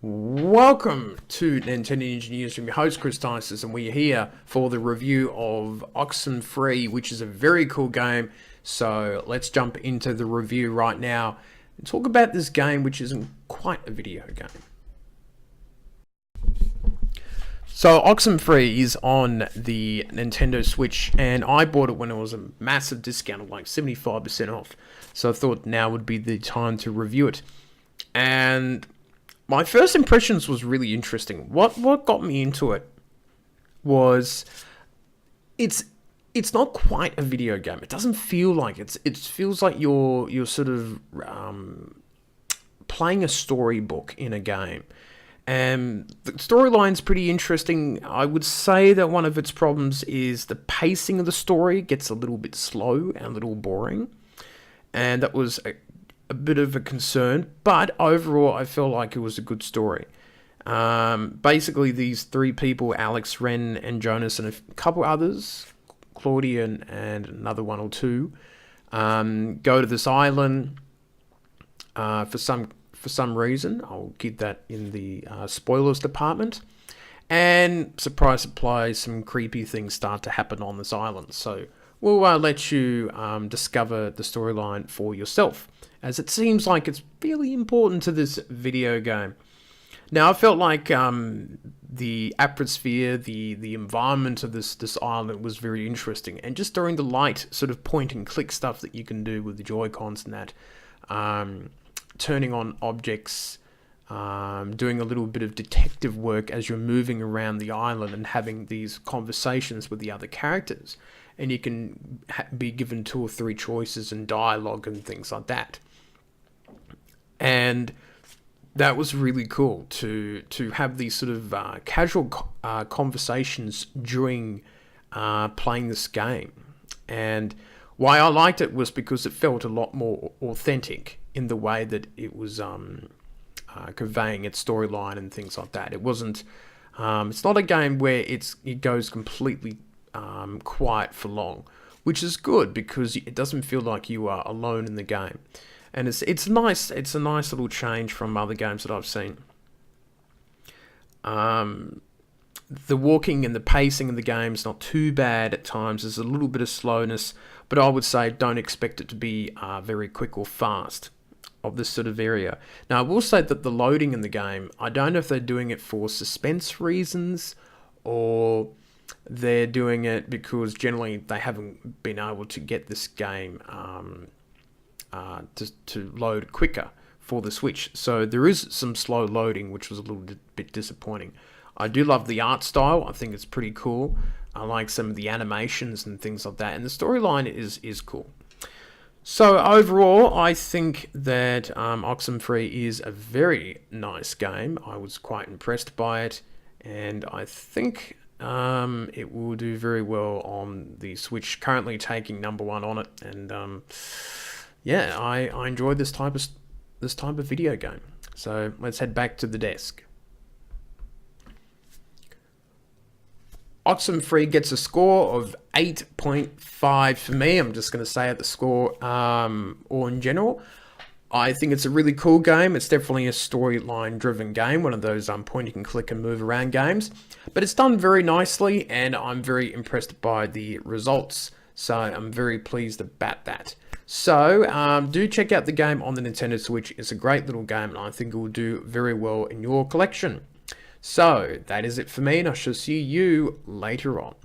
Welcome to Nintendo Engineers. I'm your host Chris Dices, and we're here for the review of Oxenfree, which is a very cool game. So let's jump into the review right now and talk about this game, which isn't quite a video game. So Oxenfree is on the Nintendo Switch, and I bought it when it was a massive discount of like 75% off. So I thought now would be the time to review it. And my first impressions was really interesting. What got me into it was it's not quite a video game. It doesn't feel like it feels like you're sort of playing a storybook in a game. And the storyline's pretty interesting. I would say that one of its problems is the pacing of the story gets a little bit slow and a little boring. And that was a bit of a concern, but overall I felt like it was a good story. Basically these three people, Alex, Ren, and Jonas, and a couple others, Claudia and another one or two, go to this island for some reason. I'll keep that in the spoilers department. And surprise, surprise, some creepy things start to happen on this island. So we'll let you discover the storyline for yourself, as it seems like it's really important to this video game. Now, I felt like the atmosphere, the environment of this island was very interesting, and just during the light sort of point and click stuff that you can do with the Joy-Cons and that, turning on objects, doing a little bit of detective work as you're moving around the island and having these conversations with the other characters. And you can be given 2 or 3 choices and dialogue and things like that. And that was really cool to have these sort of casual conversations during playing this game. And why I liked it was because it felt a lot more authentic in the way that it was conveying its storyline and things like that. It wasn't. It's not a game where it goes completely quiet for long, which is good because it doesn't feel like you are alone in the game. And it's nice. It's a nice little change from other games that I've seen. The walking and the pacing of the game is not too bad at times. There's a little bit of slowness, but I would say don't expect it to be very quick or fast of this sort of area. Now, I will say that the loading in the game, I don't know if they're doing it for suspense reasons or they're doing it because generally they haven't been able to get this game to load quicker for the Switch. So there is some slow loading, which was a little bit disappointing. I do love the art style. I think it's pretty cool. I like some of the animations and things like that. And the storyline is cool. So overall, I think that Oxenfree is a very nice game. I was quite impressed by it. And I think it will do very well on the Switch, currently taking #1 on it. And yeah, I enjoyed this type of video game. So let's head back to the desk. Oxenfree gets a score of 8.5 for me. I'm just going to say at the score, or in general. I think it's a really cool game. It's definitely a storyline driven game, one of those point and click and move around games. But it's done very nicely, and I'm very impressed by the results. So I'm very pleased about that. So do check out the game on the Nintendo Switch. It's a great little game, and I think it will do very well in your collection. So that is it for me, and I shall see you later on.